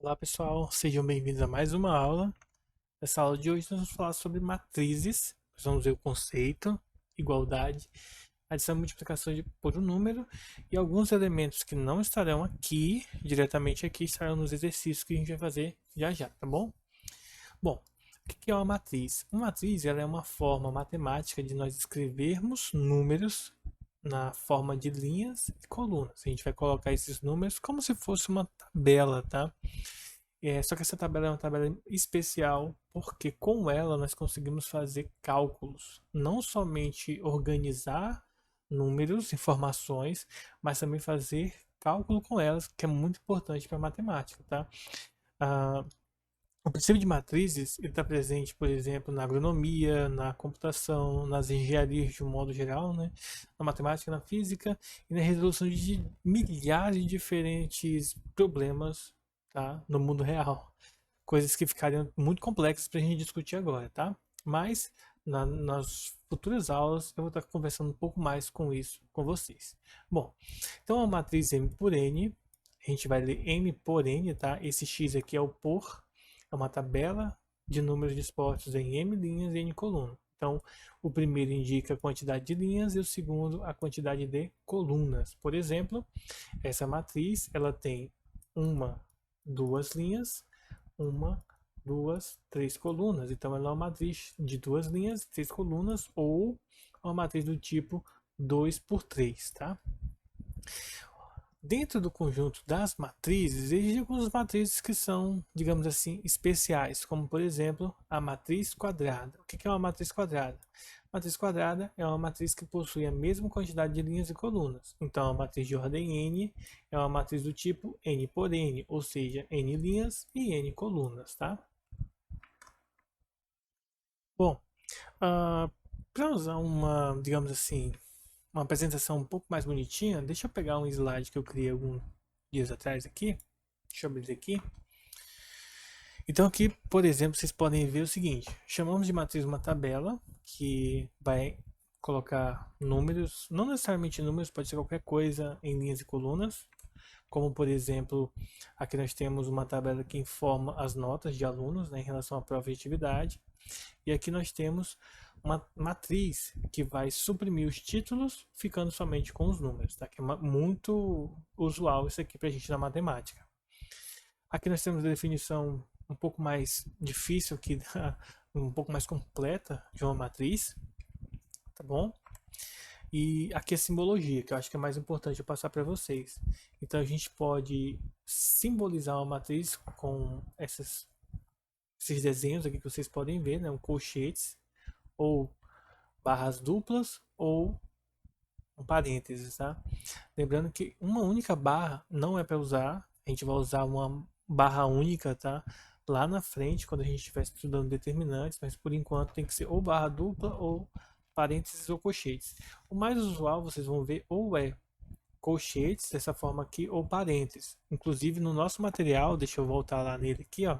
Olá pessoal, sejam bem-vindos a mais uma aula. Nessa aula de hoje nós vamos falar sobre matrizes. Nós vamos ver o conceito, igualdade, adição e multiplicação por um número e alguns elementos que não estarão aqui, diretamente aqui, estarão nos exercícios que a gente vai fazer já já, tá bom? Bom, o que é uma matriz? Uma matriz ela é uma forma matemática de nós escrevermos números na forma de linhas e colunas. A gente vai colocar esses números como se fosse uma tabela, tá? Só que essa tabela é uma tabela especial porque com ela nós conseguimos fazer cálculos, não somente organizar números, informações, mas também fazer cálculo com elas, que é muito importante para a matemática, tá? Ah, o princípio de matrizes está presente, por exemplo, na agronomia, na computação, nas engenharias de um modo geral, né? Na matemática, na física e na resolução de milhares de diferentes problemas, tá? No mundo real. Coisas que ficariam muito complexas para a gente discutir agora, tá? Mas nas futuras aulas eu vou estar conversando um pouco mais com isso com vocês. Bom, então a matriz M por N, a gente vai ler M por N, tá? Esse X aqui é o por, é uma tabela de números dispostos em M linhas e N colunas. Então, o primeiro indica a quantidade de linhas e o segundo a quantidade de colunas. Por exemplo, essa matriz ela tem uma, duas linhas, uma, duas, três colunas. Então, ela é uma matriz de duas linhas, três colunas ou uma matriz do tipo 2 por 3, tá? Dentro do conjunto das matrizes, existem algumas matrizes que são, digamos assim, especiais, como por exemplo a matriz quadrada. O que é uma matriz quadrada? Matriz quadrada é uma matriz que possui a mesma quantidade de linhas e colunas. Então, a matriz de ordem n é uma matriz do tipo n por n, ou seja, n linhas e n colunas, tá? Bom, para usar uma, digamos assim, uma apresentação um pouco mais bonitinha, deixa eu pegar um slide que eu criei alguns dias atrás aqui. Deixa eu abrir aqui. Então aqui, por exemplo, vocês podem ver o seguinte: chamamos de matriz uma tabela que vai colocar números, não necessariamente números, pode ser qualquer coisa em linhas e colunas, como por exemplo, aqui nós temos uma tabela que informa as notas de alunos, né, em relação à prova de atividade, e aqui nós temos uma matriz que vai suprimir os títulos, ficando somente com os números, tá? Que é muito usual isso aqui para a gente na matemática. Aqui nós temos a definição um pouco mais difícil, que um pouco mais completa de uma matriz, tá bom? E aqui a simbologia, que eu acho que é mais importante eu passar para vocês. Então a gente pode simbolizar uma matriz com esses desenhos aqui que vocês podem ver, né? Um colchetes, ou barras duplas, ou um parênteses, tá? Lembrando que uma única barra não é para usar, a gente vai usar uma barra única, tá? Lá na frente, quando a gente estiver estudando determinantes, mas por enquanto tem que ser ou barra dupla ou parênteses ou colchetes. O mais usual, vocês vão ver, ou é colchetes, dessa forma aqui, ou parênteses. Inclusive no nosso material, deixa eu voltar lá nele aqui, ó.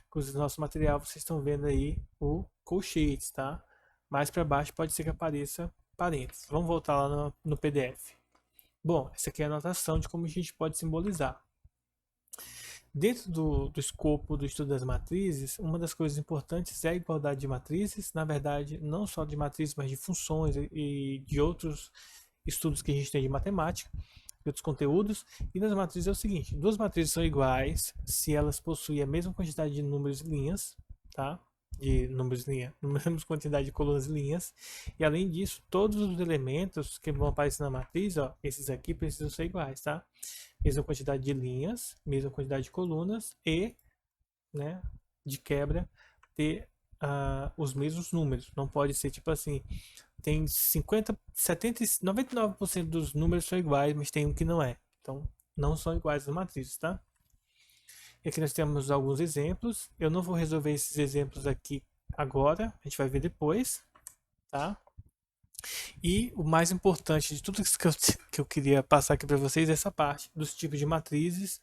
Inclusive no nosso material, vocês estão vendo aí o colchetes, tá? Mais para baixo pode ser que apareça parênteses. Vamos voltar lá no PDF. Bom, essa aqui é a anotação de como a gente pode simbolizar. Dentro do escopo do estudo das matrizes, uma das coisas importantes é a igualdade de matrizes, na verdade, não só de matrizes, mas de funções e de outros estudos que a gente tem de matemática, de outros conteúdos. E nas matrizes é o seguinte: duas matrizes são iguais se elas possuem a mesma quantidade de números e linhas, tá? De números e linhas, a mesma quantidade de colunas e linhas. E além disso, todos os elementos que vão aparecer na matriz, ó, esses aqui precisam ser iguais, tá? Mesma quantidade de linhas, mesma quantidade de colunas e, né, de quebra, ter os mesmos números. Não pode ser tipo assim, tem 50, 70, 99% dos números são iguais, mas tem um que não é. Então, não são iguais as matrizes, tá? E aqui nós temos alguns exemplos. Eu não vou resolver esses exemplos aqui agora, a gente vai ver depois, tá? E o mais importante de tudo isso que eu queria passar aqui para vocês é essa parte dos tipos de matrizes,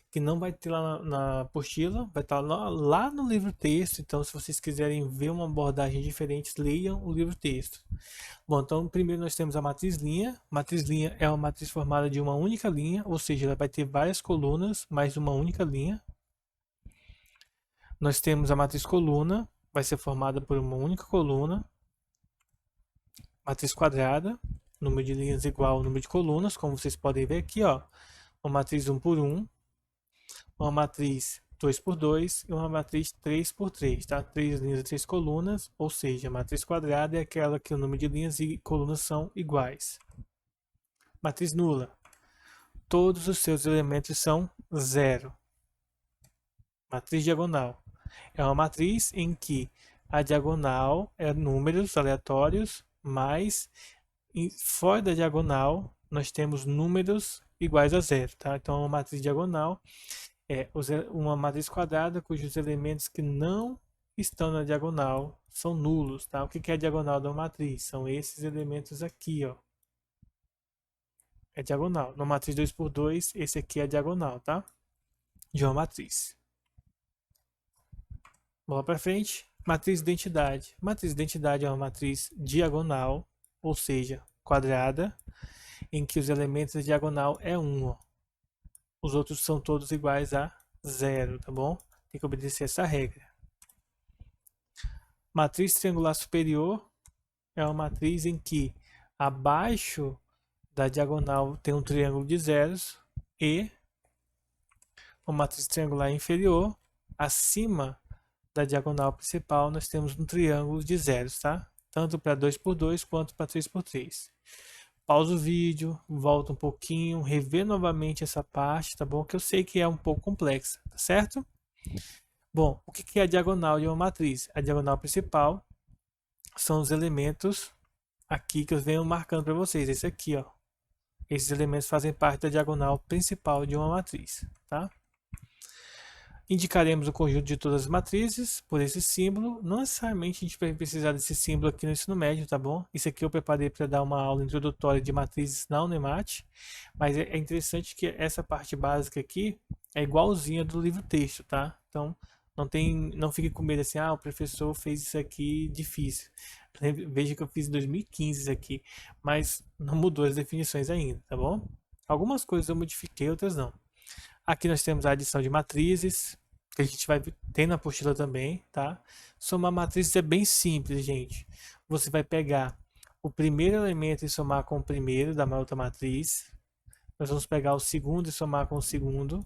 que não vai ter lá na apostila, vai estar lá no livro texto. Então, se vocês quiserem ver uma abordagem diferente, leiam o livro texto. Bom, então primeiro nós temos a matriz linha. Matriz linha é uma matriz formada de uma única linha, ou seja, ela vai ter várias colunas, mais uma única linha, nós temos a matriz coluna, vai ser formada por uma única coluna. Matriz quadrada, número de linhas igual ao número de colunas, como vocês podem ver aqui, ó. Uma matriz 1 por 1, uma matriz 2 por 2 e uma matriz 3 por 3, tá? 3 linhas e 3 colunas, ou seja, a matriz quadrada é aquela que o número de linhas e colunas são iguais. Matriz nula. Todos os seus elementos são zero. Matriz diagonal. É uma matriz em que a diagonal é números aleatórios, mais fora da diagonal nós temos números iguais a zero, tá? Então, uma matriz diagonal é uma matriz quadrada cujos elementos que não estão na diagonal são nulos, tá? O que é a diagonal da matriz? São esses elementos aqui, ó. É diagonal. Na matriz 2 por 2, esse aqui é a diagonal, tá? De uma matriz. Bola para frente. Matriz identidade. Matriz identidade é uma matriz diagonal, ou seja, quadrada, em que os elementos da diagonal é 1. Ó. Os outros são todos iguais a 0, tá bom? Tem que obedecer essa regra. Matriz triangular superior é uma matriz em que abaixo da diagonal tem um triângulo de zeros e uma matriz triangular inferior, acima da diagonal principal, nós temos um triângulo de zeros, tá? Tanto para 2 por 2 quanto para 3 por 3. Pausa o vídeo, volta um pouquinho, revê novamente essa parte, tá bom? Que eu sei que é um pouco complexa, tá certo? Bom, o que é a diagonal de uma matriz? A diagonal principal são os elementos aqui que eu venho marcando para vocês. Esse aqui, ó. Esses elementos fazem parte da diagonal principal de uma matriz, tá? Indicaremos o conjunto de todas as matrizes por esse símbolo. Não necessariamente a gente vai precisar desse símbolo aqui no ensino médio, tá bom? Isso aqui eu preparei para dar uma aula introdutória de matrizes na Unemat, mas é interessante que essa parte básica aqui é igualzinha do livro texto, tá? Então, não fique com medo assim, o professor fez isso aqui difícil. Veja que eu fiz em 2015 isso aqui, mas não mudou as definições ainda, tá bom? Algumas coisas eu modifiquei, outras não. Aqui nós temos a adição de matrizes, que a gente vai ter na apostila também, tá? Somar matrizes é bem simples, gente. Você vai pegar o primeiro elemento e somar com o primeiro da outra matriz. Nós vamos pegar o segundo e somar com o segundo.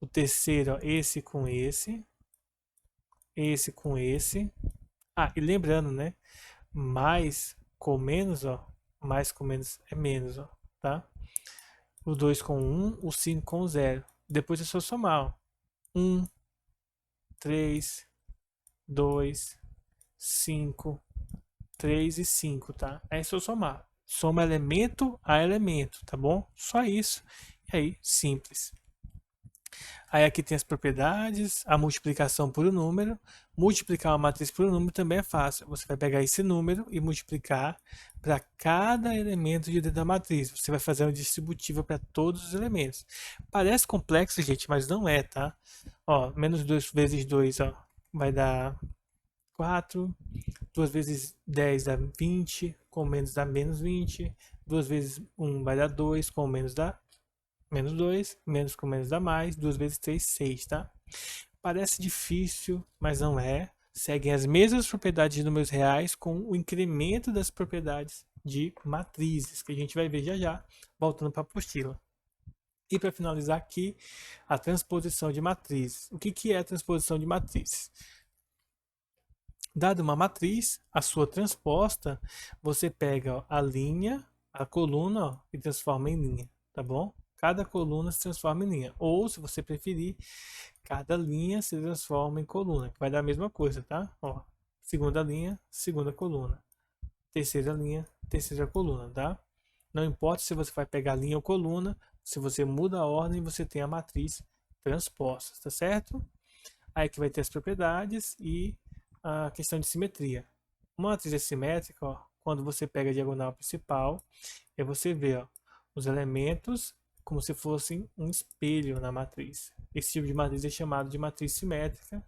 O terceiro, ó, esse com esse. Esse com esse. E lembrando, né? Mais com menos, ó. Mais com menos é menos, ó, tá? O 2 com 1, o 5 com 0. Depois é só somar, ó. 1, 3, 2, 5, 3 e 5, tá? É só somar. Soma elemento a elemento, tá bom? Só isso. E aí, simples. Aí aqui tem as propriedades, a multiplicação por um número. Multiplicar uma matriz por um número também é fácil. Você vai pegar esse número e multiplicar para cada elemento de dentro da matriz. Você vai fazer uma distributiva para todos os elementos. Parece complexo, gente, mas não é, tá? Ó, menos 2 vezes 2, ó, vai dar 4. 2 vezes 10 dá 20, com menos dá menos 20. 2 vezes 1 vai dar 2, com menos dá menos 2, menos com menos dá mais, 2 vezes 3, 6, tá? Parece difícil, mas não é. Seguem as mesmas propriedades de números reais com o incremento das propriedades de matrizes, que a gente vai ver já já, voltando para a apostila. E para finalizar aqui, a transposição de matrizes. O que é a transposição de matrizes? Dada uma matriz, a sua transposta, você pega ó, a linha, a coluna ó, e transforma em linha, tá bom? Cada coluna se transforma em linha. Ou, se você preferir, cada linha se transforma em coluna, que vai dar a mesma coisa, tá? Ó, segunda linha, segunda coluna. Terceira linha, terceira coluna, tá? Não importa se você vai pegar linha ou coluna, se você muda a ordem, você tem a matriz transposta, tá certo? Aí que vai ter as propriedades e a questão de simetria. Uma matriz assimétrica, ó, quando você pega a diagonal principal, aí você vê ó, os elementos como se fossem um espelho na matriz. Esse tipo de matriz é chamado de matriz simétrica.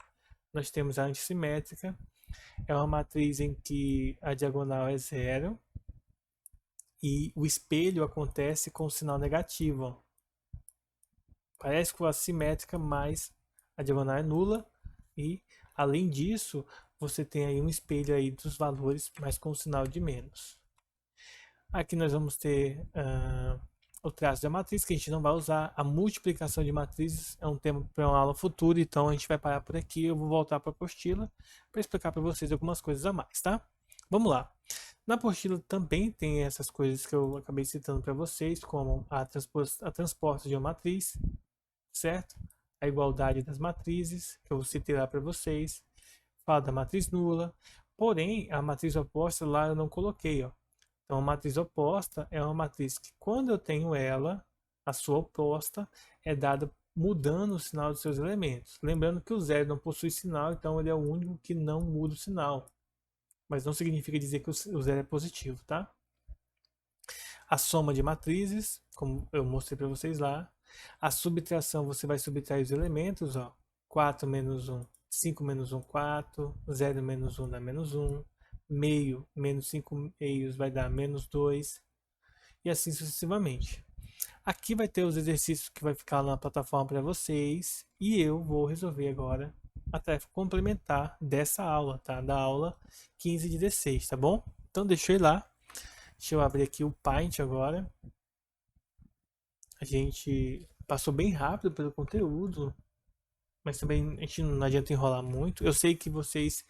Nós temos a antissimétrica. É uma matriz em que a diagonal é zero e o espelho acontece com o sinal negativo. Ó. Parece com a simétrica, mas a diagonal é nula. E, além disso, você tem aí um espelho aí dos valores, mas com o sinal de menos. Aqui nós vamos ter o traço da matriz, que a gente não vai usar. A multiplicação de matrizes é um tema para uma aula futura, então a gente vai parar por aqui. Eu vou voltar para a apostila para explicar para vocês algumas coisas a mais, tá? Vamos lá. Na apostila também tem essas coisas que eu acabei citando para vocês, como a transposta de uma matriz, certo? A igualdade das matrizes, que eu citei lá para vocês. Fala da matriz nula. Porém, a matriz oposta lá eu não coloquei, ó. Então, a matriz oposta é uma matriz que, quando eu tenho ela, a sua oposta é dada mudando o sinal dos seus elementos. Lembrando que o zero não possui sinal, então ele é o único que não muda o sinal. Mas não significa dizer que o zero é positivo, tá? A soma de matrizes, como eu mostrei para vocês lá. A subtração, você vai subtrair os elementos, ó. 4 menos 1, 5 menos 1, 4. 0 menos 1 dá menos 1. Meio menos 5 meios vai dar menos 2. E assim sucessivamente. Aqui vai ter os exercícios que vai ficar na plataforma para vocês. E eu vou resolver agora a tarefa complementar dessa aula, tá? Da aula 15 de D6, tá bom? Então deixa eu ir lá. Deixa eu abrir aqui o Paint agora. A gente passou bem rápido pelo conteúdo, mas também a gente não adianta enrolar muito. Eu sei que vocês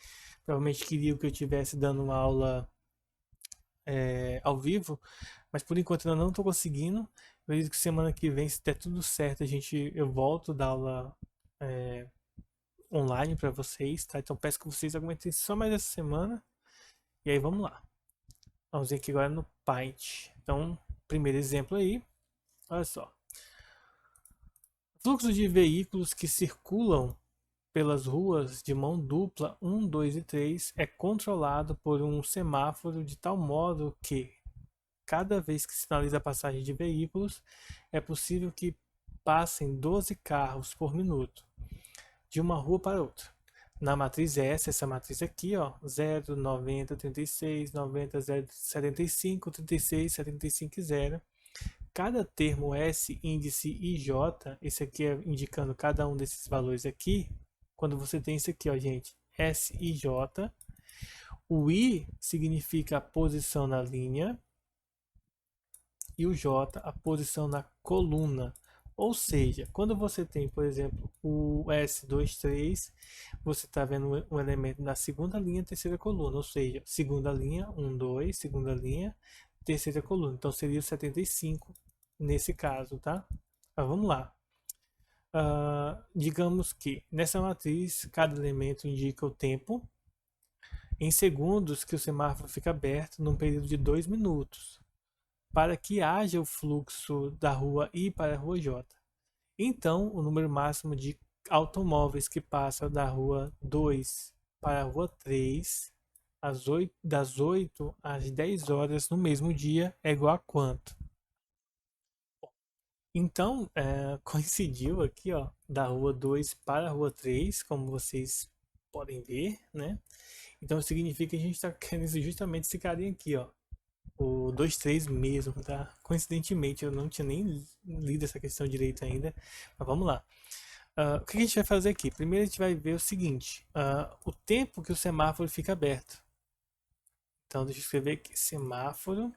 provavelmente queriam que eu estivesse dando uma aula ao vivo, mas por enquanto eu não estou conseguindo. Eu acredito que semana que vem, se der tudo certo, eu volto da aula online para vocês, tá? Então peço que vocês aguentem só mais essa semana. E aí vamos lá. Vamos ver aqui agora no Paint. Então, primeiro exemplo aí. Olha só. Fluxo de veículos que circulam pelas ruas de mão dupla 1, 2 e 3 é controlado por um semáforo de tal modo que, cada vez que sinaliza a passagem de veículos, é possível que passem 12 carros por minuto de uma rua para outra. Na matriz S, essa matriz aqui, ó, 0, 90, 36, 90, 0, 75, 36, 75 e 0. Cada termo S, índice e J, esse aqui é indicando cada um desses valores aqui. Quando você tem isso aqui, ó, gente, S e J. O I significa a posição na linha e o J a posição na coluna. Ou seja, quando você tem, por exemplo, o S23, você está vendo um elemento na segunda linha, terceira coluna. Ou seja, segunda linha, 1, 2, segunda linha, terceira coluna. Então seria o 75 nesse caso, tá? Mas vamos lá. Digamos que nessa matriz, cada elemento indica o tempo em segundos que o semáforo fica aberto num período de 2 minutos, para que haja o fluxo da rua I para a rua J. Então, o número máximo de automóveis que passa da rua 2 para a rua 3 das 8 às 10 horas no mesmo dia é igual a quanto? Então, coincidiu aqui, ó, da rua 2 para a rua 3, como vocês podem ver, né? Então significa que a gente está querendo justamente esse carinha aqui, ó. O 2, 3 mesmo, tá? Coincidentemente, eu não tinha nem lido essa questão direito ainda. Mas vamos lá. O que a gente vai fazer aqui? Primeiro a gente vai ver o seguinte. O tempo que o semáforo fica aberto. Então deixa eu escrever aqui. Semáforo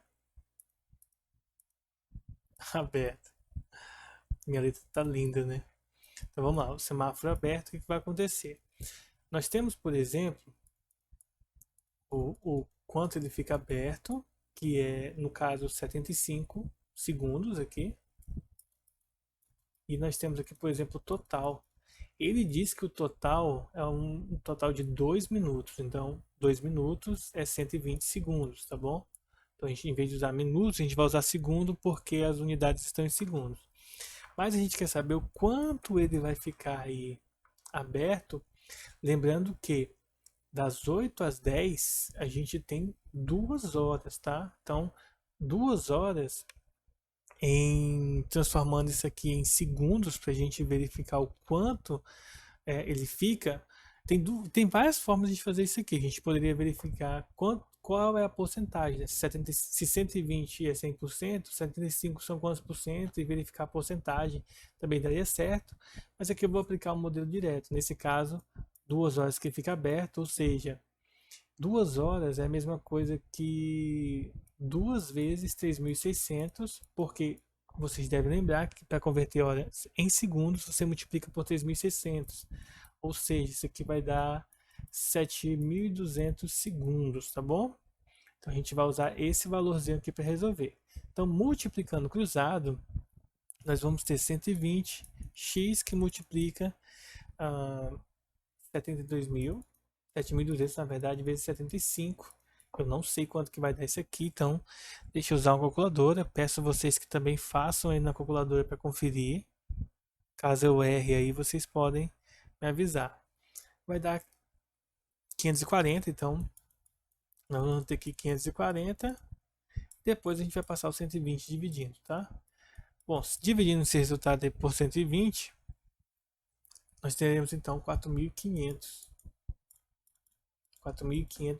aberto. Minha letra tá linda, né? Então vamos lá. O semáforo aberto, o que vai acontecer? Nós temos, por exemplo, o quanto ele fica aberto, que é, no caso, 75 segundos aqui. E nós temos aqui, por exemplo, o total. Ele diz que o total é um total de 2 minutos. Então, 2 minutos é 120 segundos, tá bom? Então, a gente, em vez de usar minutos, a gente vai usar segundo porque as unidades estão em segundos. Mas a gente quer saber o quanto ele vai ficar aí aberto. Lembrando que das 8 às 10 a gente tem 2 horas, tá? Então, 2 horas transformando isso aqui em segundos para a gente verificar o quanto ele fica. Tem várias formas de fazer isso aqui. A gente poderia verificar qual é a porcentagem, né? Se 120 é 100%, 75 são quantos por cento, e verificar a porcentagem também daria certo. Mas aqui eu vou aplicar um modelo direto. Nesse caso, 2 horas que fica aberto, ou seja, 2 horas é a mesma coisa que 2 vezes 3.600, porque vocês devem lembrar que para converter horas em segundos, você multiplica por 3.600. Ou seja, isso aqui vai dar 7.200 segundos, tá bom? Então a gente vai usar esse valorzinho aqui para resolver. Então, multiplicando cruzado, nós vamos ter 120 x que multiplica 72.000, 7.200 na verdade, vezes 75. Eu não sei quanto que vai dar isso aqui, então deixa eu usar uma calculadora. Peço a vocês que também façam aí na calculadora para conferir. Caso eu erre aí, vocês podem me avisar. Vai dar 540, então nós vamos ter aqui 540. Depois a gente vai passar o 120 dividindo, tá? Bom, dividindo esse resultado aí por 120, nós teremos então 4.500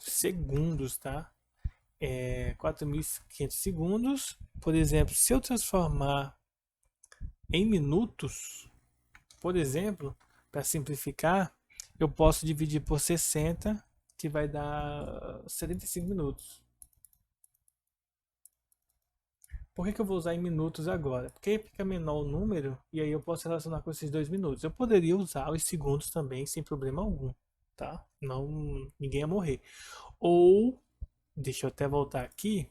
segundos, tá? 4.500 segundos. Por exemplo, se eu transformar em minutos, por exemplo, para simplificar, eu posso dividir por 60, que vai dar 75 minutos. Por que eu vou usar em minutos agora? Porque aí fica menor o número e aí eu posso relacionar com esses 2 minutos. Eu poderia usar os segundos também sem problema algum, tá? Não, ninguém ia morrer. Ou, deixa eu até voltar aqui,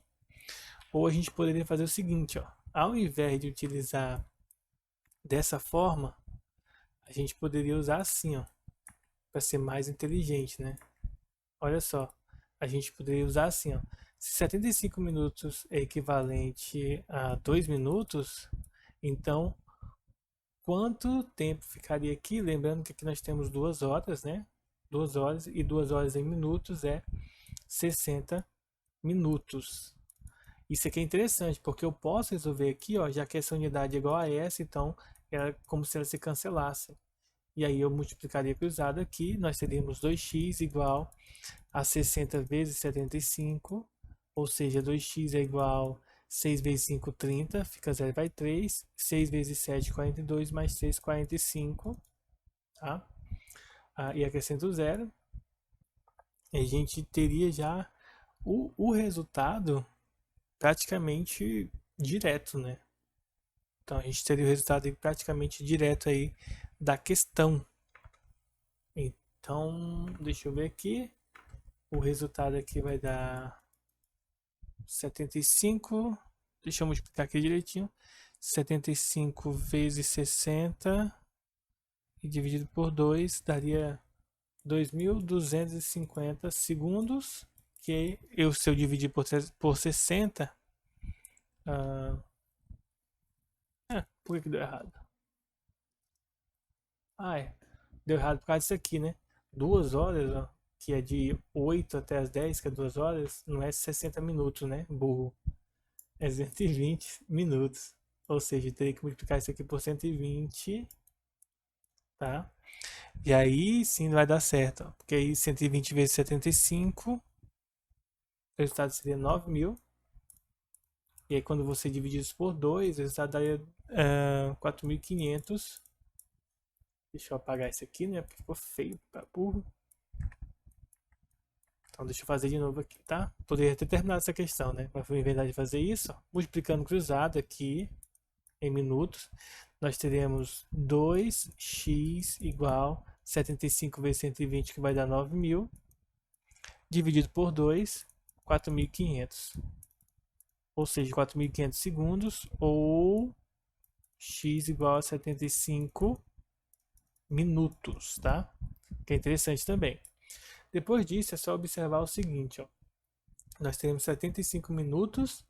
ou a gente poderia fazer o seguinte, ó. Ao invés de utilizar dessa forma, a gente poderia usar assim, ó, para ser mais inteligente, né? Olha só, a gente poderia usar assim, ó. Se 75 minutos é equivalente a 2 minutos, então quanto tempo ficaria aqui? Lembrando que aqui nós temos 2 horas, né? 2 horas e 2 horas em minutos é 60 minutos. Isso aqui é interessante, porque eu posso resolver aqui, ó, já que essa unidade é igual a essa, então é como se ela se cancelasse. E aí eu multiplicaria cruzado aqui, nós teríamos 2x igual a 60 vezes 75, ou seja, 2x é igual a 6 vezes 5, 30, fica 0, vai 3, 6 vezes 7, 42, mais 6, 45, tá? E acrescento 0, e a gente teria já o resultado praticamente direto, né? Então a gente teria o resultado praticamente direto aí da questão. Então, deixa eu ver aqui. O resultado aqui vai dar 75. Deixa eu multiplicar aqui direitinho. 75 vezes 60 e dividido por 2 daria 2.250 segundos. Que eu, se eu dividir por 60. Por que deu errado? É. Deu errado por causa disso aqui, né? 2 horas, ó, que é de 8 até as 10, que é 2 horas, não é 60 minutos, né? Burro. É 120 minutos. Ou seja, eu teria que multiplicar isso aqui por 120, tá? E aí sim vai dar certo, ó, porque aí 120 vezes 75, o resultado seria 9.000. E aí quando você divide isso por 2, o resultado daria 4.500. Deixa eu apagar isso aqui, né? Porque ficou feio para burro. Então deixa eu fazer de novo aqui, tá? Poderia ter terminado essa questão, né? Mas foi em verdade fazer isso, ó, multiplicando cruzado aqui em minutos, nós teremos 2x igual 75 vezes 120, que vai dar 9.000, dividido por 2, 4.500. Ou seja, 4.500 segundos, ou x igual a 75 minutos, tá? Que é interessante também. Depois disso, é só observar o seguinte, ó. Nós temos 75 minutos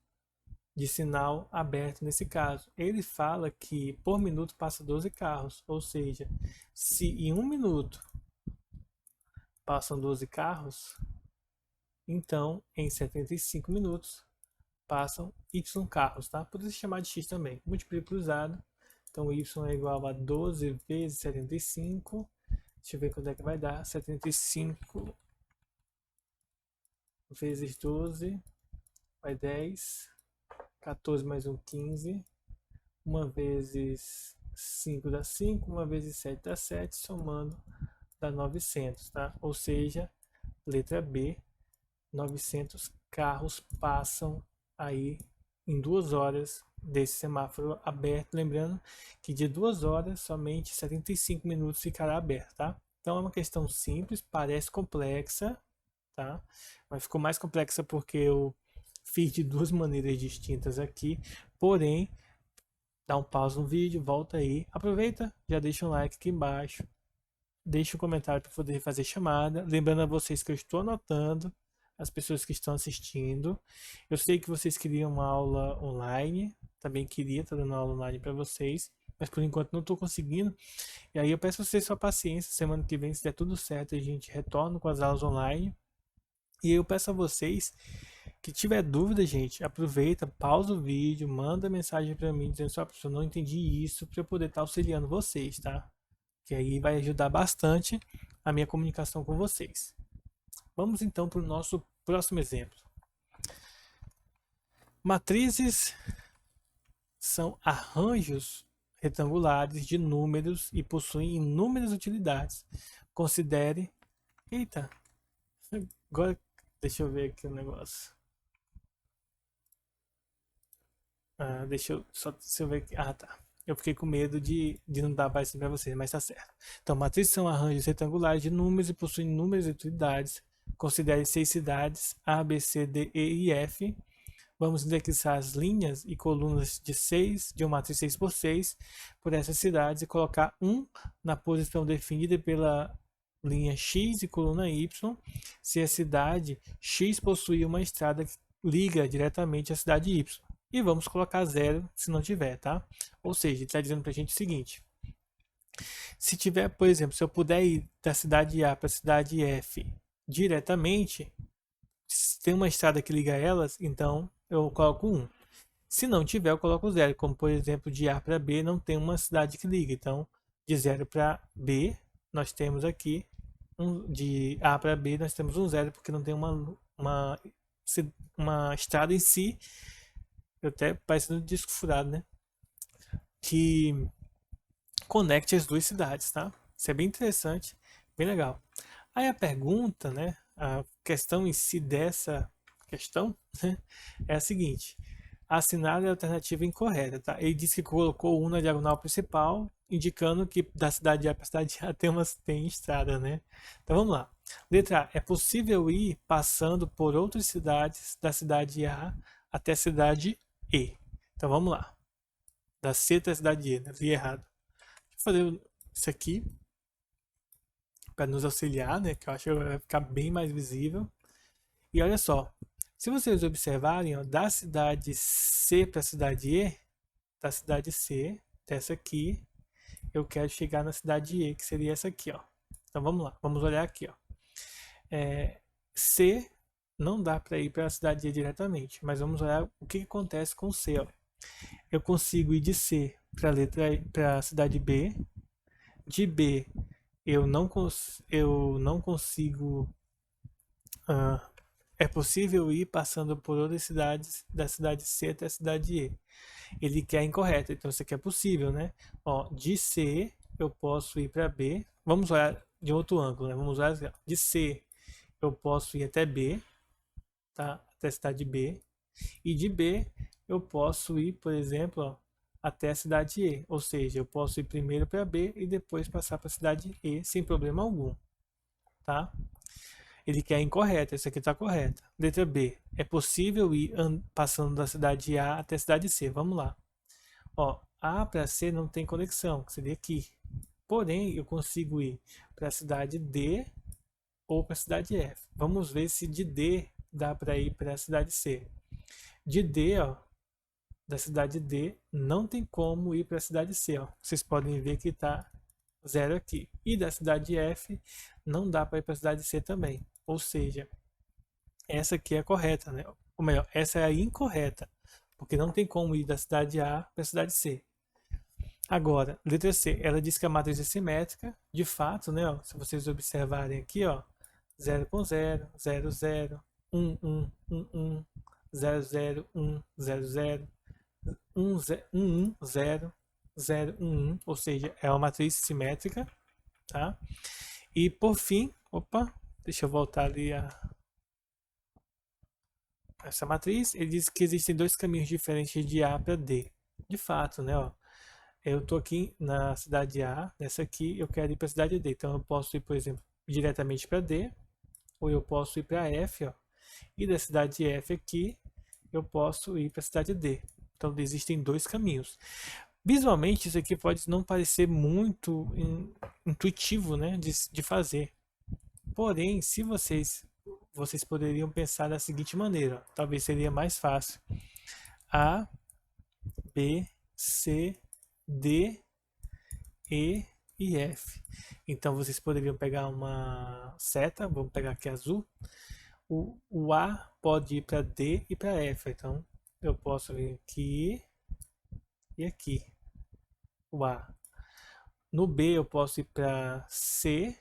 de sinal aberto nesse caso. Ele fala que por minuto passa 12 carros, ou seja, se em 1 minuto passam 12 carros, então em 75 minutos passam Y carros, tá? Poderia se chamar de X também. Multiplica cruzado, então Y é igual a 12 vezes 75. Deixa eu ver quanto é que vai dar. 75 vezes 12 vai 10. 14 mais 1, 15. 1 vezes 5 dá 5, 1 vezes 7 dá 7, somando dá 900, tá? Ou seja, letra B, 900 carros passam aí em 2 horas desse semáforo aberto. Lembrando que de 2 horas, somente 75 minutos ficará aberto, tá? Então é uma questão simples, parece complexa, tá? Mas ficou mais complexa porque eu fiz de duas maneiras distintas aqui. Porém, dá um pause no vídeo, volta aí, aproveita, já deixa um like aqui embaixo, deixa um comentário para poder fazer chamada. Lembrando a vocês que eu estou anotando as pessoas que estão assistindo. Eu sei que vocês queriam uma aula online, também queria estar dando aula online para vocês, mas por enquanto não estou conseguindo. E aí eu peço a vocês sua paciência. Semana que vem, se der tudo certo, a gente retorna com as aulas online. E eu peço a vocês que tiver dúvida, gente, aproveita, pausa o vídeo, manda mensagem para mim dizendo só, professor, não entendi isso, para eu poder estar auxiliando vocês, tá? Que aí vai ajudar bastante a minha comunicação com vocês. Vamos então para o nosso próximo exemplo. Matrizes são arranjos retangulares de números e possuem inúmeras utilidades. Considere. Eita, agora deixa eu ver aqui o negócio. Deixa eu só se eu ver aqui. Tá. Eu fiquei com medo de não dar aparecendo para vocês, mas tá certo. Então, matrizes são arranjos retangulares de números e possuem inúmeras utilidades. Considere 6 cidades A, B, C, D, E e F. Vamos indexar as linhas e colunas de uma matriz 6 por 6 por essas cidades e colocar 1 na posição definida pela linha X e coluna Y, se a cidade X possui uma estrada que liga diretamente à cidade Y. E vamos colocar 0 se não tiver, tá? Ou seja, ele está dizendo para a gente o seguinte: se tiver, por exemplo, se eu puder ir da cidade A para a cidade F diretamente, se tem uma estrada que liga elas, então eu coloco 1. Se não tiver, eu coloco 0. Como, por exemplo, de A para B não tem uma cidade que liga. Então, de 0 para B, nós temos aqui, de A para B, nós temos um 0, porque não tem uma estrada em si. Eu até parecendo um disco furado, né? Que conecte as duas cidades, tá? Isso é bem interessante, bem legal. Aí a pergunta, né? A questão em si dessa questão, né, é a seguinte: assinar a alternativa incorreta, tá? Ele disse que colocou 1 na diagonal principal, indicando que da cidade A para a cidade A tem estrada, né? Então vamos lá. Letra A. É possível ir passando por outras cidades da cidade A até a cidade E. Então vamos lá. Da C até a cidade E, né? Vi errado. Deixa eu fazer isso aqui para nos auxiliar, né? Que eu acho que vai ficar bem mais visível. E olha só, se vocês observarem, ó, da cidade C para a cidade E, da cidade C, dessa aqui, eu quero chegar na cidade E, que seria essa aqui, ó. Então vamos lá, vamos olhar aqui, ó. C não dá para ir para a cidade E diretamente, mas vamos olhar o que acontece com C, ó. Eu consigo ir de C para a cidade B, de B eu não consigo. É possível ir passando por outras cidades, da cidade C até a cidade E. Ele quer incorreto, então isso aqui é possível, né? Ó, de C eu posso ir para B. Vamos olhar de outro ângulo, né? Vamos olhar assim, de C eu posso ir até B, tá? Até a cidade B. E de B eu posso ir, por exemplo, ó, até a cidade E. Ou seja, eu posso ir primeiro para B e depois passar para a cidade E sem problema algum, tá? Ele quer incorreta, essa aqui está correta. Letra B. É possível ir passando da cidade A até a cidade C. Vamos lá. Ó, A para C não tem conexão, que seria aqui. Porém, eu consigo ir para a cidade D ou para a cidade F. Vamos ver se de D dá para ir para a cidade C. De D, ó, da cidade D, não tem como ir para a cidade C. Ó. Vocês podem ver que está 0 aqui. E da cidade F, não dá para ir para a cidade C também. Ou seja, essa aqui é a correta, né? Ou melhor, essa é a incorreta, porque não tem como ir da cidade A para a cidade C. Agora, letra C, ela diz que a matriz é simétrica, de fato, né? Ó, se vocês observarem aqui, ó, 0 com 0, 0, 0, 1, 1, 1, 1, 0, 0, 1, 0, 0, 1, 1, 0, 0, 1, 1, ou seja, é uma matriz simétrica, tá? E por fim, opa, deixa eu voltar ali essa matriz. Ele diz que existem dois caminhos diferentes de A para D. De fato, né? Ó, eu estou aqui na cidade A, nessa aqui, eu quero ir para a cidade D. Então eu posso ir, por exemplo, diretamente para D, ou eu posso ir para F, ó. E da cidade F aqui, eu posso ir para a cidade D. Então existem dois caminhos. Visualmente, isso aqui pode não parecer muito intuitivo, né, de fazer. Porém, se vocês poderiam pensar da seguinte maneira, ó, talvez seria mais fácil. A, B, C, D, E e F. Então vocês poderiam pegar uma seta, vamos pegar aqui azul. O A pode ir para D e para F. Então eu posso vir aqui e aqui. O A. No B eu posso ir para C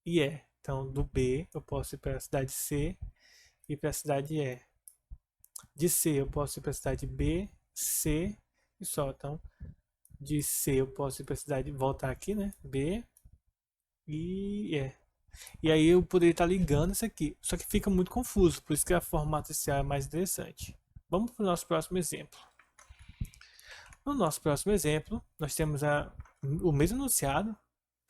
e E. Então do B eu posso ir para a cidade C e para a cidade E. De C eu posso ir para a cidade B, C e só. Então de C eu posso ir para a cidade, voltar aqui, né? B e E. E aí eu poderia estar ligando isso aqui. Só que fica muito confuso, por isso que a formato inicial é mais interessante. Vamos para o nosso próximo exemplo. No nosso próximo exemplo, nós temos o mesmo enunciado,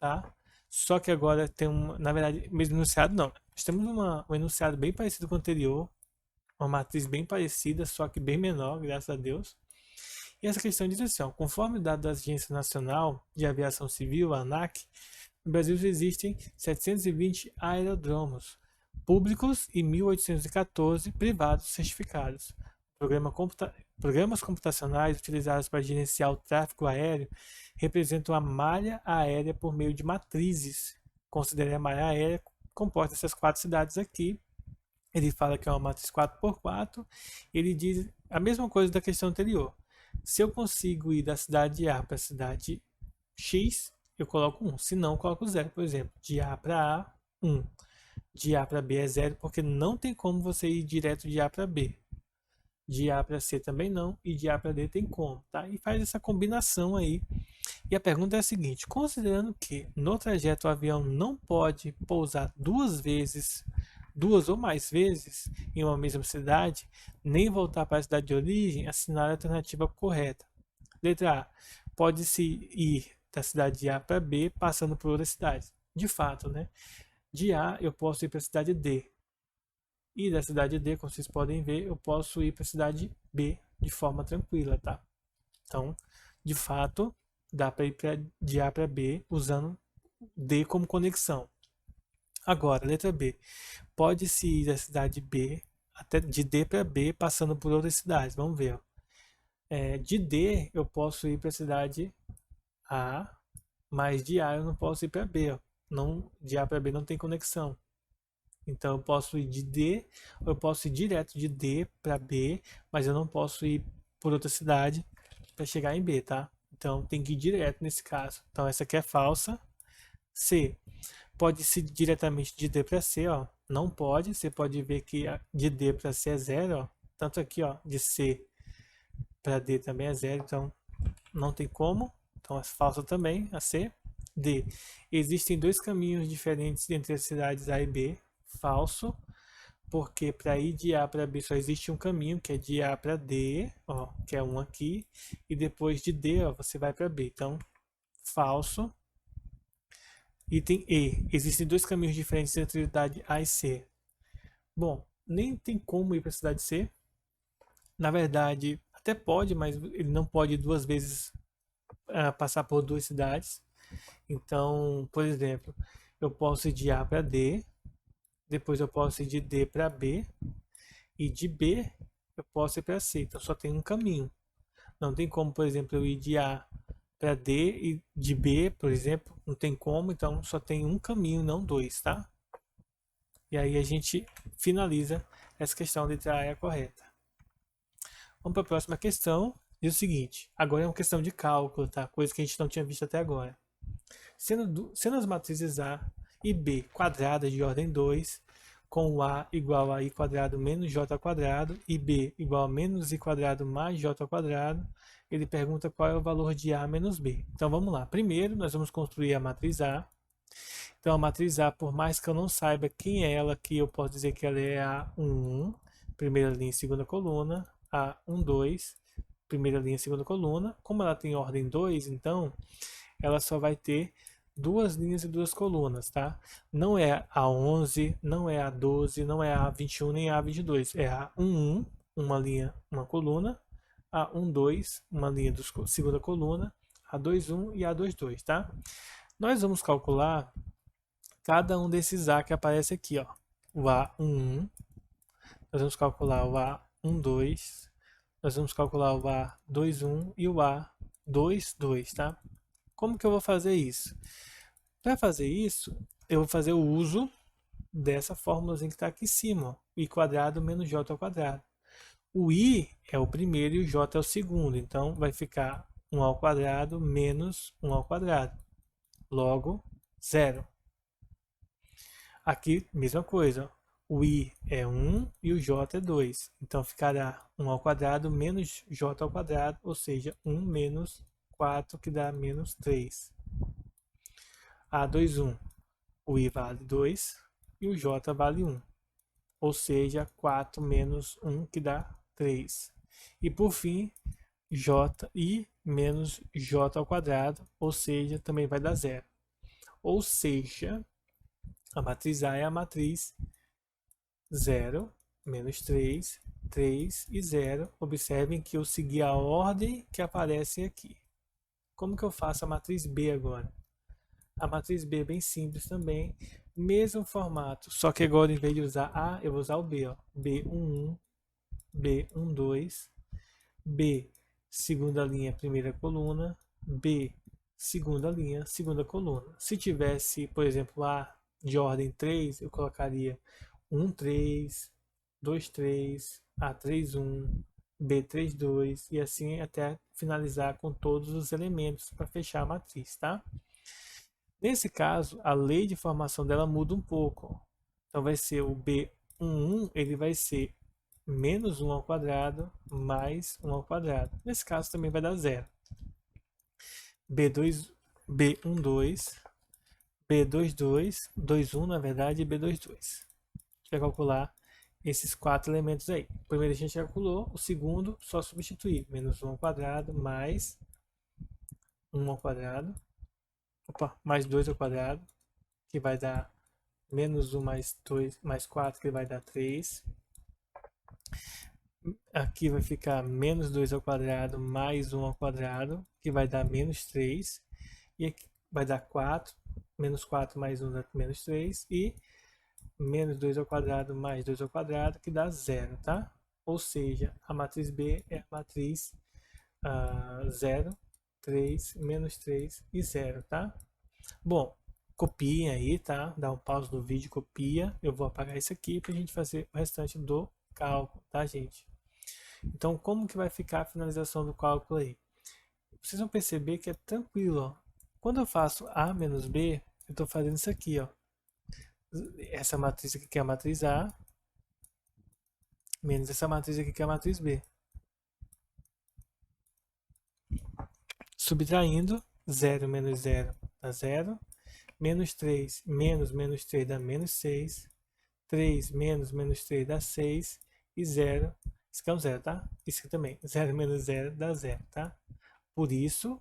tá? Só que agora tem na verdade, mesmo enunciado não. Nós temos um enunciado bem parecido com o anterior, uma matriz bem parecida, só que bem menor, graças a Deus. E essa questão diz assim, ó, conforme dados da Agência Nacional de Aviação Civil, a ANAC, no Brasil existem 720 aeródromos públicos e 1.814 privados certificados. Programas computacionais utilizados para gerenciar o tráfego aéreo representam a malha aérea por meio de matrizes. Considere a malha aérea composta dessas 4 cidades aqui. Ele fala que é uma matriz 4x4. Ele diz a mesma coisa da questão anterior. Se eu consigo ir da cidade A para a cidade X, eu coloco 1. Se não, eu coloco 0. Por exemplo, de A para A, 1. De A para B é 0, porque não tem como você ir direto de A para B. De A para C também não, e de A para D tem como, tá? E faz essa combinação aí. E a pergunta é a seguinte: considerando que no trajeto o avião não pode pousar 2 vezes, 2 ou mais vezes em uma mesma cidade, nem voltar para a cidade de origem, assinale a alternativa correta. Letra A. Pode-se ir da cidade A para B, passando por outras cidades. De fato, né? De A eu posso ir para a cidade D. E da cidade D, como vocês podem ver, eu posso ir para a cidade B de forma tranquila, tá? Então, de fato, dá para ir de A para B usando D como conexão. Agora, letra B. Pode-se ir da cidade B, até de D para B, passando por outras cidades. Vamos ver. Ó. De D, eu posso ir para a cidade A, mas de A eu não posso ir para B. Ó. Não, de A para B não tem conexão. Então eu posso ir de D, ou eu posso ir direto de D para B, mas eu não posso ir por outra cidade para chegar em B, tá? Então tem que ir direto nesse caso. Então essa aqui é falsa. C. Pode ser diretamente de D para C, ó. Não pode. Você pode ver que de D para C é 0, ó. Tanto aqui, ó, de C para D também é 0, então não tem como. Então é falsa também, a C. D. Existem 2 caminhos diferentes entre as cidades A e B. Falso, porque para ir de A para B só existe um caminho, que é de A para D, ó, que é um aqui, e depois de D, ó, você vai para B. Então, falso. Item E. Existem 2 caminhos diferentes entre a cidade A e C. Bom, nem tem como ir para a cidade C. Na verdade, até pode, mas ele não pode 2 vezes passar por 2 cidades. Então, por exemplo, eu posso ir de A para D, depois eu posso ir de D para B, e de B eu posso ir para C. Então só tem um caminho. Não tem como, por exemplo, eu ir de A para D e de B, por exemplo, não tem como, então só tem um caminho, não 2, tá? E aí a gente finaliza essa questão, letra A é a correta. Vamos para a próxima questão. Diz o seguinte, agora é uma questão de cálculo, tá? Coisa que a gente não tinha visto até agora. Sendo as matrizes A e B quadradas de ordem 2, com o A igual a I quadrado menos J quadrado e B igual a menos I quadrado mais J quadrado, ele pergunta qual é o valor de A menos B. Então vamos lá. Primeiro nós vamos construir a matriz A. Então a matriz A, por mais que eu não saiba quem é ela aqui, eu posso dizer que ela é a 1, primeira linha, segunda coluna, a 1, 2, primeira linha, segunda coluna. Como ela tem ordem 2, então ela só vai ter duas linhas e duas colunas, tá? Não é a 11, não é a 12, não é a 21 nem a 22. É a 11, uma linha, uma coluna, a 12, uma linha de segunda coluna, a 21 e a 22, tá? Nós vamos calcular cada um desses A que aparece aqui, ó. O A11, nós vamos calcular o A12, nós vamos calcular o A21 e o A22, tá? Como que eu vou fazer isso? Para fazer isso, eu vou fazer o uso dessa fórmula que está aqui em cima, ó, i quadrado menos j ao quadrado. O i é o primeiro e o j é o segundo, então vai ficar 1 ao quadrado menos 1 ao quadrado, logo zero. Aqui, mesma coisa, ó, o i é 1 e o j é 2, então ficará 1 ao quadrado menos j ao quadrado, ou seja, 1 menos 4, que dá menos 3. A21, o i vale 2 e o j vale 1, ou seja, 4 menos 1, que dá 3. E por fim, i menos j ao quadrado, ou seja, também vai dar zero. Ou seja, a matriz A é a matriz 0, menos 3, 3 e 0. Observem que eu segui a ordem que aparece aqui. Como que eu faço a matriz B agora? A matriz B é bem simples também, mesmo formato, só que agora em vez de usar A, eu vou usar o B, ó. B11, B12, B, segunda linha, primeira coluna, B, segunda linha, segunda coluna. Se tivesse, por exemplo, A de ordem 3, eu colocaria 1, 3, 2, 3, A3, 1, B3, 2 e assim até finalizar com todos os elementos para fechar a matriz, tá? Nesse caso, a lei de formação dela muda um pouco. Então vai ser o B11, ele vai ser menos 1 ao quadrado mais 1 ao quadrado. Nesse caso também vai dar zero. B2, B12, B22, 21 na verdade e B22. A gente vai calcular esses quatro elementos aí. O primeiro a gente calculou, o segundo só substituir. Menos 1 ao quadrado mais 1 ao quadrado. Opa, mais 2 ao quadrado, que vai dar menos 1 mais 2 mais 4, que vai dar 3. Aqui vai ficar menos 2 ao quadrado mais 1 ao quadrado, que vai dar menos 3. E aqui vai dar 4, menos 4 mais 1 dá menos 3. E menos 2 ao quadrado mais 2 ao quadrado, que dá zero, tá? Ou seja, a matriz B é a matriz 0, 3, menos 3 e 0, tá? Bom, copiem aí, tá? Dá um pause no vídeo, copia. Eu vou apagar isso aqui para a gente fazer o restante do cálculo, tá, gente? Então, como que vai ficar a finalização do cálculo aí? Vocês vão perceber que é tranquilo, ó. Quando eu faço A menos B, eu estou fazendo isso aqui, ó. Essa matriz aqui que é a matriz A, menos essa matriz aqui que é a matriz B. Subtraindo, 0 menos 0 dá 0. Menos 3 menos menos 3 dá menos 6. 3 menos menos 3 dá 6. E 0, isso aqui é um 0, tá? Isso aqui também, 0 menos 0 dá 0, tá? Por isso,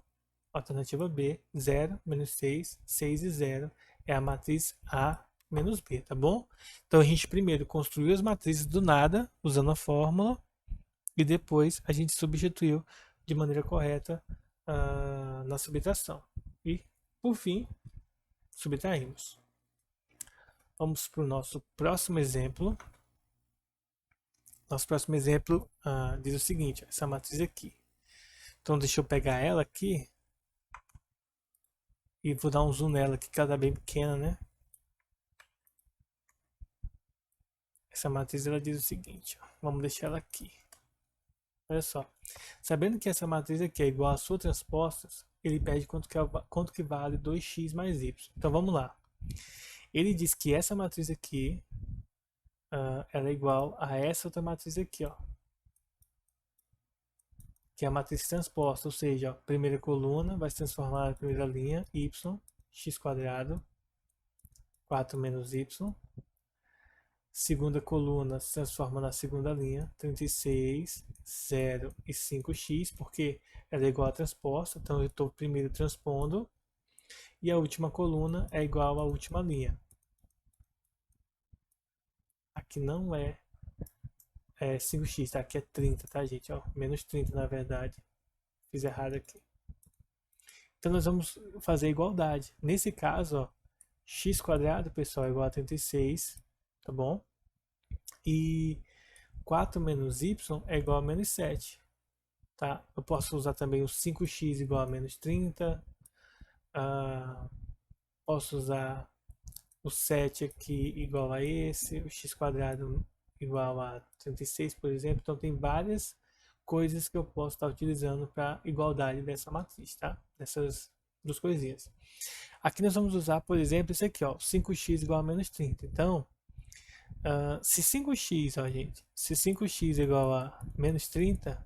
alternativa B, 0, menos 6, 6 e 0 é a matriz A menos B, tá bom? Então a gente primeiro construiu as matrizes do nada, usando a fórmula, e depois a gente substituiu de maneira correta na subtração. E, por fim, subtraímos. Vamos para o nosso próximo exemplo. Nosso próximo exemplo diz o seguinte, essa matriz aqui. Então deixa eu pegar ela aqui e vou dar um zoom nela aqui, que ela está bem pequena, né? Essa matriz ela diz o seguinte, ó, vamos deixar ela aqui. Olha só, sabendo que essa matriz aqui é igual à sua transposta, ele pede quanto que vale 2x mais y. Então vamos lá. Ele diz que essa matriz aqui ela é igual a essa outra matriz aqui, ó, que é a matriz transposta, ou seja, a primeira coluna vai se transformar na primeira linha, y, x quadrado, 4 menos y. Segunda coluna se transforma na segunda linha, 36, 0 e 5x, porque ela é igual a transposta, então eu estou primeiro transpondo, e a última coluna é igual à última linha. Aqui não é 5x, tá? Aqui é 30, tá, gente? Ó, menos 30, na verdade. Fiz errado aqui. Então, nós vamos fazer a igualdade. Nesse caso, ó, x quadrado, pessoal, é igual a 36, tá bom? E 4 menos y é igual a menos 7, tá? Eu posso usar também o 5x igual a menos 30. Posso usar o 7 aqui igual a esse, o x quadrado igual a 36, por exemplo. Então, tem várias coisas que eu posso estar utilizando para igualdade dessa matriz, tá? Dessas duas coisinhas. Aqui nós vamos usar, por exemplo, isso aqui, ó, 5x igual a menos 30. Então, se 5x, ó, gente, se 5x é igual a menos 30,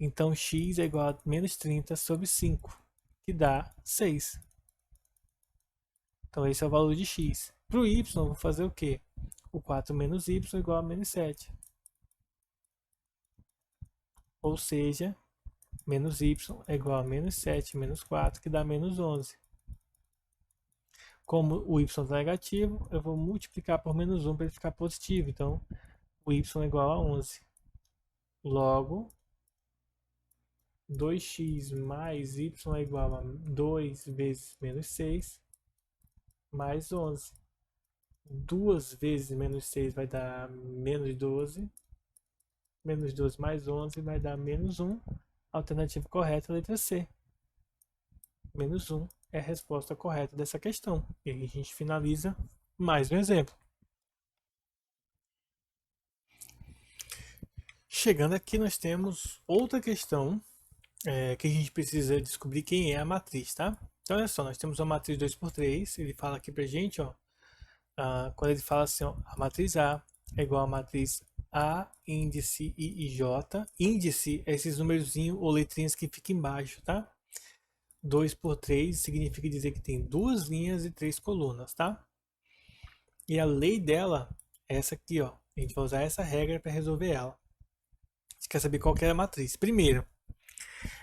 então x é igual a menos 30 sobre 5, que dá 6. Então esse é o valor de x. Para o y, eu vou fazer o quê? O 4 menos y é igual a menos 7. Ou seja, menos y é igual a menos 7 menos 4, que dá menos 11. Como o y está negativo, eu vou multiplicar por menos 1 para ele ficar positivo. Então, o y é igual a 11. Logo, 2x mais y é igual a 2 vezes menos 6 mais 11. 2 vezes menos 6 vai dar menos 12. Menos 12 mais 11 vai dar menos 1. Alternativa correta, letra C. Menos 1 é a resposta correta dessa questão. E aí a gente finaliza mais um exemplo. Chegando aqui, nós temos outra questão que a gente precisa descobrir quem é a matriz, tá? Então, olha só, nós temos uma matriz 2x3. Ele fala aqui pra gente, ó, quando ele fala assim, ó, a matriz A é igual a matriz A, índice I e J. Índice é esses numerozinhos ou letrinhas que ficam embaixo, tá? 2x3 significa dizer que tem duas linhas e três colunas, tá? E a lei dela é essa aqui, ó. A gente vai usar essa regra para resolver ela. A gente quer saber qual que é a matriz. Primeiro,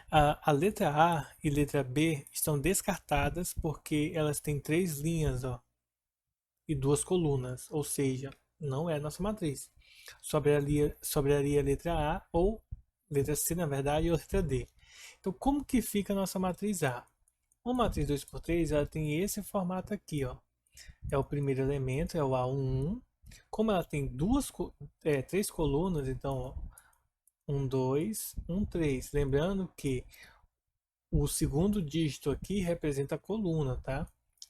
a letra A e letra B estão descartadas porque elas têm três linhas, ó, e duas colunas, ou seja, não é a nossa matriz. Sobraria a letra A ou letra C, na verdade, ou letra D. Então, como que fica a nossa matriz A? Uma matriz 2x3, ela tem esse formato aqui, ó. É o primeiro elemento, é o A11. Como ela tem três colunas, então, ó, 1, 2, 1, 3. Lembrando que o segundo dígito aqui representa a coluna, tá?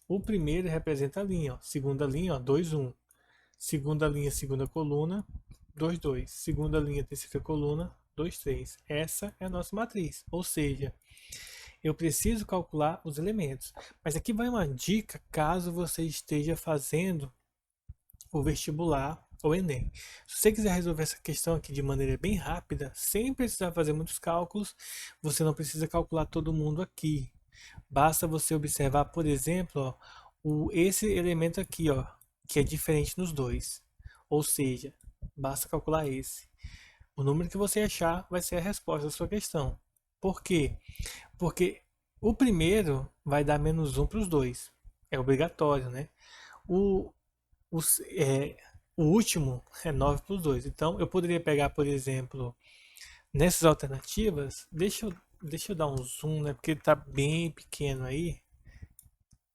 O primeiro representa a linha, ó. Segunda linha, ó, 2, 1. Segunda linha, segunda coluna, 2, 2. Segunda linha, terceira coluna, 2, 3. Essa é a nossa matriz. Ou seja, eu preciso calcular os elementos. Mas aqui vai uma dica caso você esteja fazendo o vestibular ou Enem. Se você quiser resolver essa questão aqui de maneira bem rápida, sem precisar fazer muitos cálculos, você não precisa calcular todo mundo aqui. Basta você observar, por exemplo, ó, esse elemento aqui, ó, que é diferente nos dois. Ou seja, basta calcular esse. O número que você achar vai ser a resposta da sua questão. Por quê? Porque o primeiro vai dar menos 1 para os dois. É obrigatório, né? O, o, o último é 9 para os dois. Então, eu poderia pegar, por exemplo, nessas alternativas, deixa eu dar um zoom, né? Porque ele está bem pequeno aí.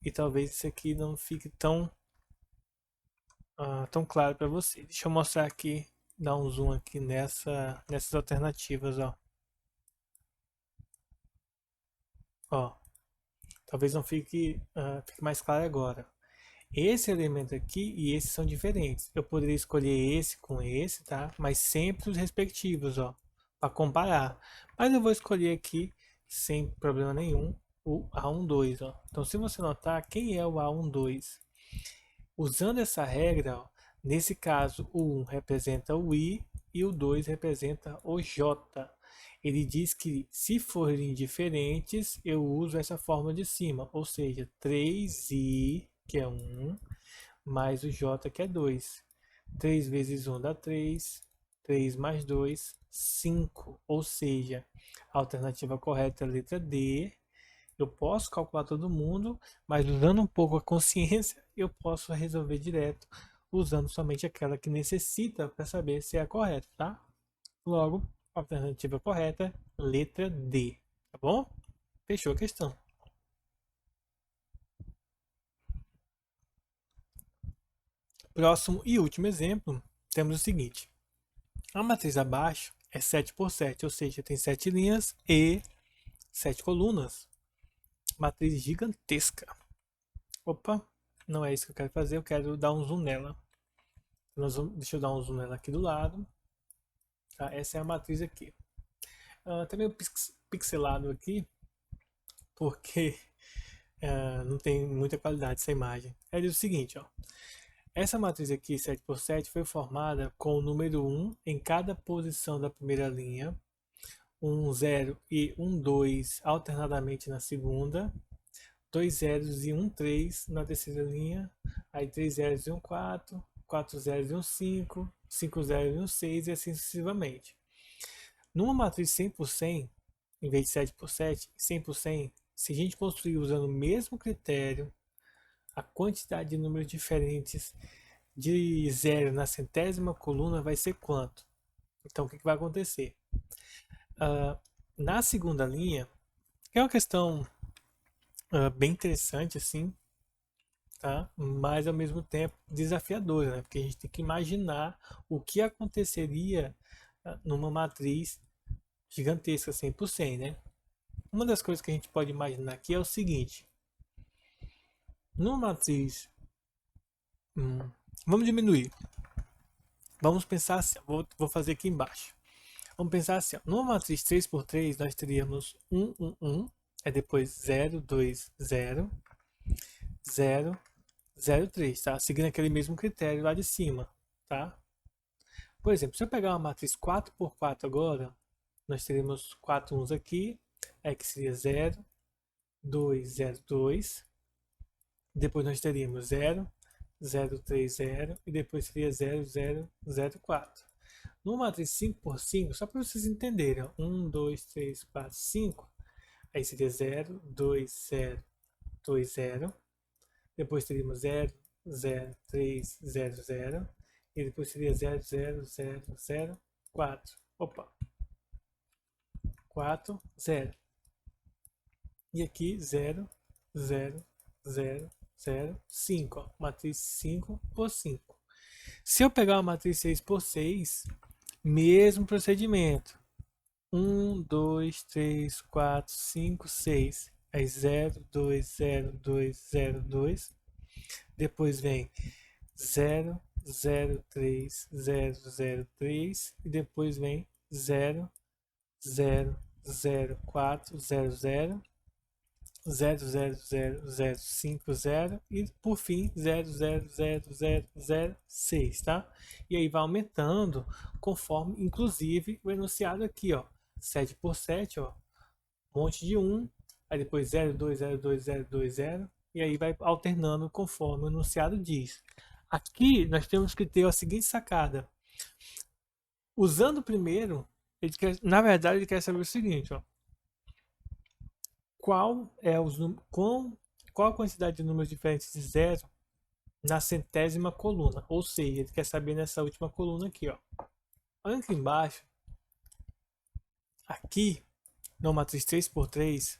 E talvez isso aqui não fique tão claro para você. Deixa eu mostrar aqui, dar um zoom aqui nessas alternativas, ó. Ó, talvez não fique mais claro agora. Esse elemento aqui e esse são diferentes. Eu poderia escolher esse com esse, tá? Mas sempre os respectivos, ó, para comparar. Mas eu vou escolher aqui, sem problema nenhum, o A12, ó. Então, se você notar, quem é o A12? Usando essa regra, ó, nesse caso, o 1 representa o I e o 2 representa o J. Ele diz que se forem diferentes, eu uso essa fórmula de cima, ou seja, 3i, que é 1, mais o j que é 2. 3 vezes 1 dá 3. 3 mais 2, 5. Ou seja, a alternativa correta é a letra D. Eu posso calcular todo mundo, mas usando um pouco a consciência, eu posso resolver direto, usando somente aquela que necessita para saber se é a correta, tá? Logo, a alternativa correta é letra D, tá bom? Fechou a questão. Próximo e último exemplo, temos o seguinte. A matriz abaixo é 7 por 7, ou seja, tem 7 linhas e 7 colunas. Matriz gigantesca. Opa, não é isso que eu quero fazer, eu quero dar um zoom nela. Deixa eu dar um zoom nela aqui do lado. Tá? Essa é a matriz aqui. Tá meio pixelado aqui, porque não tem muita qualidade essa imagem. É o seguinte, ó. Essa matriz aqui, 7 por 7, foi formada com o número 1 em cada posição da primeira linha, um 0 e um 2 alternadamente na segunda, 2 zeros e um 3 na terceira linha, aí 3 zeros e um 4, 4 zeros e um 5, 5 zeros e um 6 e assim sucessivamente. Numa matriz 100 por 100, em vez de 7 por 7, 100 por 100, se a gente construir usando o mesmo critério, a quantidade de números diferentes de zero na centésima coluna vai ser quanto? Então, o que vai acontecer? Na segunda linha, é uma questão bem interessante, assim, tá? Mas ao mesmo tempo desafiadora, né? Porque a gente tem que imaginar o que aconteceria numa matriz gigantesca 100 por 100, né? Uma das coisas que a gente pode imaginar aqui é o seguinte: numa matriz, vamos diminuir. Vamos pensar assim, vou fazer aqui embaixo. Vamos pensar assim, ó, numa matriz 3 por 3 nós teríamos 1, 1, 1, é depois 0, 2, 0, 0, 0, 3, tá? Seguindo aquele mesmo critério lá de cima, tá? Por exemplo, se eu pegar uma matriz 4 por 4 agora, nós teríamos 4 uns aqui, que seria 0, 2, 0, 2. Depois nós teríamos 0, 0, 3, 0 e depois seria 0, 0, 0, 4. Numa matriz 5 por 5, só para vocês entenderem, ó, 1, 2, 3, 4, 5, aí seria 0, 2, 0, 2, 0. Depois teríamos 0, 0, 3, 0, 0. E depois seria 0, 0, 0, 0, 4. Opa! 4, 0. E aqui 0, 0, 0, 0, 5. Ó, matriz 5 por 5. Se eu pegar uma matriz 6 por 6, mesmo procedimento. 1, 2, 3, 4, 5, 6. Aí 0, 2, 0, 2, 0, 2. Depois vem 0, 0, 3, 0, 0, 3. E depois vem 0, 0, 0, 4, 0, 0. 0, 0, 0, 0, 5, 0 e por fim 0, 0, 0, 0, 0, 6, tá? E aí vai aumentando conforme, inclusive, o enunciado aqui, ó, 7 por 7, ó, um monte de 1, aí depois 0, 2, 0, 2, 0, 2, 0, e aí vai alternando conforme o enunciado diz. Aqui nós temos que ter a seguinte sacada. Usando o primeiro, na verdade ele quer saber o seguinte, ó, qual é qual a quantidade de números diferentes de zero na centésima coluna. Ou seja, ele quer saber nessa última coluna aqui, ó. Olha aqui embaixo. Aqui, na matriz 3 por 3,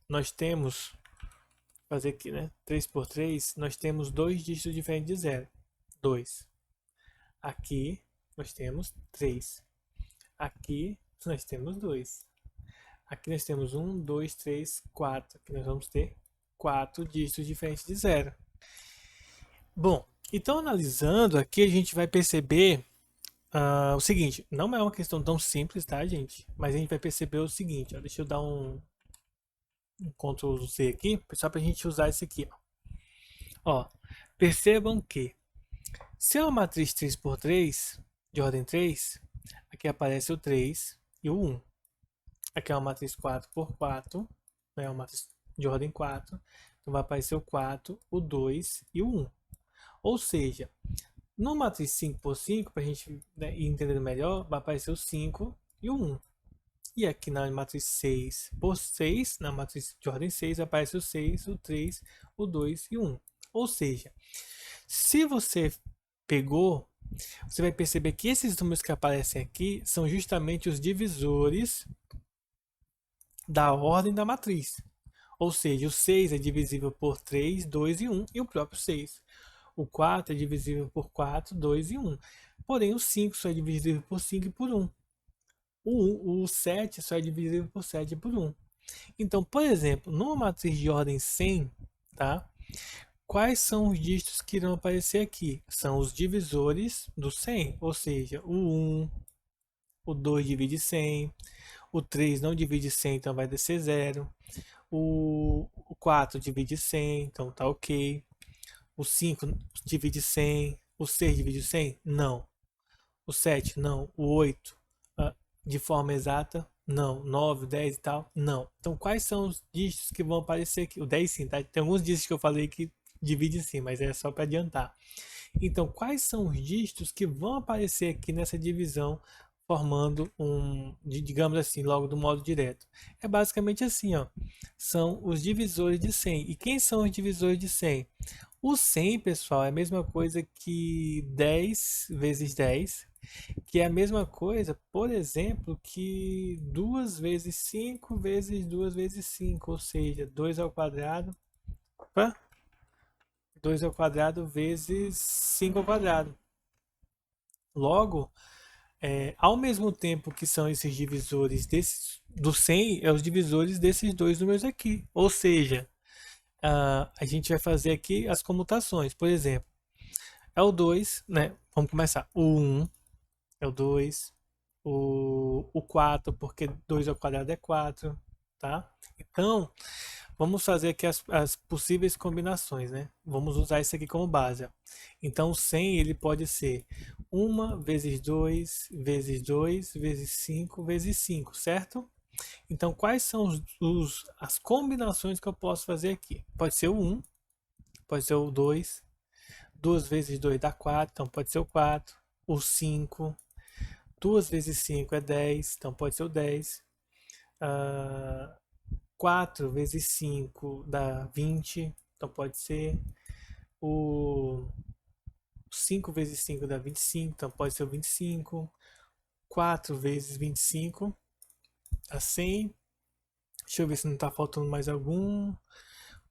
nós temos, fazer aqui, né? 3 por 3, nós temos dois dígitos diferentes de zero. 2. Aqui, nós temos 3. Aqui, nós temos 2. Aqui nós temos 1, 2, 3, 4. Aqui nós vamos ter 4 dígitos diferentes de zero. Bom, então analisando aqui a gente vai perceber o seguinte, não é uma questão tão simples, tá, gente? Mas a gente vai perceber o seguinte, ó, deixa eu dar um Ctrl Z aqui, só para a gente usar isso aqui, ó. Percebam que se é uma matriz 3 por 3, de ordem 3, aqui aparece o 3 e o 1. Aqui é uma matriz 4 por 4, é uma matriz de ordem 4, então vai aparecer o 4, o 2 e o 1. Ou seja, no matriz 5 por 5, para a gente, né, ir entendendo melhor, vai aparecer o 5 e o 1. E aqui na matriz 6 por 6, na matriz de ordem 6, aparece o 6, o 3, o 2 e o 1. Ou seja, se você pegou, você vai perceber que esses números que aparecem aqui são justamente os divisores da ordem da matriz. Ou seja, o 6 é divisível por 3, 2 e 1 e o próprio 6. O 4 é divisível por 4, 2 e 1. Porém, o 5 só é divisível por 5 e por 1. O 7 só é divisível por 7 e por 1. Então, por exemplo, numa matriz de ordem 100, tá? Quais são os dígitos que irão aparecer aqui? São os divisores do 100, ou seja, o 1, o 2 divide 100, o 3 não divide 100, então vai descer 0. O 4 divide 100, então tá ok. O 5 divide 100. O 6 divide 100? Não. O 7? Não. O 8? De forma exata? Não. 9, 10 e tal? Não. Então quais são os dígitos que vão aparecer aqui? O 10 sim, tá? Tem alguns dígitos que eu falei que divide sim, mas é só para adiantar. Então quais são os dígitos que vão aparecer aqui nessa divisão, formando digamos assim, logo do modo direto? É basicamente assim, ó. São os divisores de 100. E quem são os divisores de 100? O 100, pessoal, é a mesma coisa que 10 vezes 10, que é a mesma coisa, por exemplo, que 2 vezes 5 vezes 2 vezes 5, ou seja, 2 ao quadrado, opa, 2 ao quadrado vezes 5 ao quadrado. Logo, ao mesmo tempo que são esses divisores do 100, é os divisores desses dois números aqui. Ou seja, a gente vai fazer aqui as comutações. Por exemplo, é o 2, né? Vamos começar. O 1 é o 2, o 4, porque 2 ao quadrado é 4, tá? Então, vamos fazer aqui as possíveis combinações, né? Vamos usar isso aqui como base. Ó. Então, 100 ele pode ser 1 vezes 2 vezes 2 vezes 5 vezes 5, certo? Então, quais são as combinações que eu posso fazer aqui? Pode ser o 1, pode ser o 2, 2 vezes 2 dá 4, então pode ser o 4, o 5, 2 vezes 5 é 10, então pode ser o 10. 4 vezes 5 dá 20, então pode ser o 5 vezes 5 dá 25, então pode ser o 25. 4 vezes 25 dá 100. Deixa eu ver se não está faltando mais algum.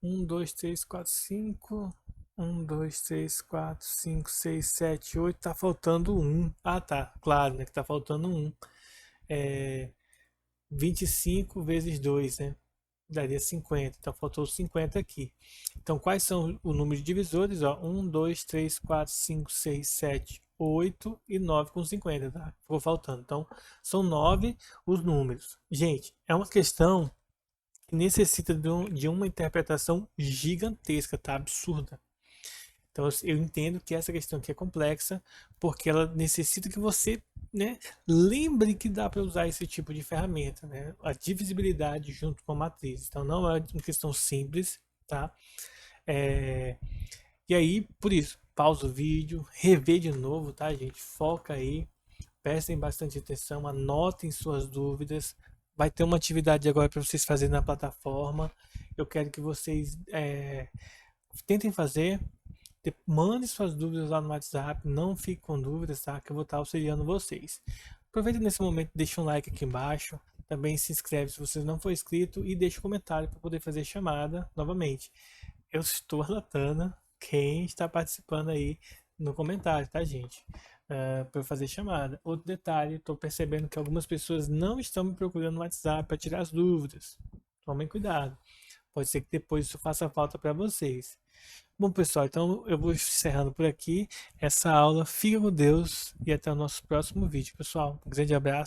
1, 2, 3, 4, 5. 1, 2, 3, 4, 5, 6, 7, 8. Tá faltando 1. Ah, tá. Claro, né? Que tá faltando 1. 25 vezes 2, né? Daria 50. Então faltou 50 aqui. Então quais são o número de divisores? Ó, 1, 2, 3, 4, 5, 6, 7, 8 e 9 com 50, tá? Ficou faltando. Então são 9 os números. Gente, é uma questão que necessita de uma interpretação gigantesca, tá? Absurda. Então eu entendo que essa questão aqui é complexa, porque ela necessita que você, né, lembre que dá para usar esse tipo de ferramenta, né? A divisibilidade junto com a matriz. Então não é uma questão simples, tá? É, E aí, por isso, pausa o vídeo, revê de novo, tá, gente? Foca aí, prestem bastante atenção, anotem suas dúvidas. Vai ter uma atividade agora para vocês fazerem na plataforma. Eu quero que vocês tentem fazer, mande suas dúvidas lá no WhatsApp, não fique com dúvidas, tá? Que eu vou estar auxiliando vocês. Aproveita nesse momento, deixa um like aqui embaixo, também se inscreve se você não for inscrito e deixa um comentário para poder fazer chamada novamente. Eu estou relatando quem está participando aí no comentário, tá, gente? Para fazer chamada. Outro detalhe, estou percebendo que algumas pessoas não estão me procurando no WhatsApp para tirar as dúvidas. Tomem cuidado. Pode ser que depois isso faça falta para vocês. Bom, pessoal, então eu vou encerrando por aqui essa aula. Fica com Deus e até o nosso próximo vídeo, pessoal. Um grande abraço.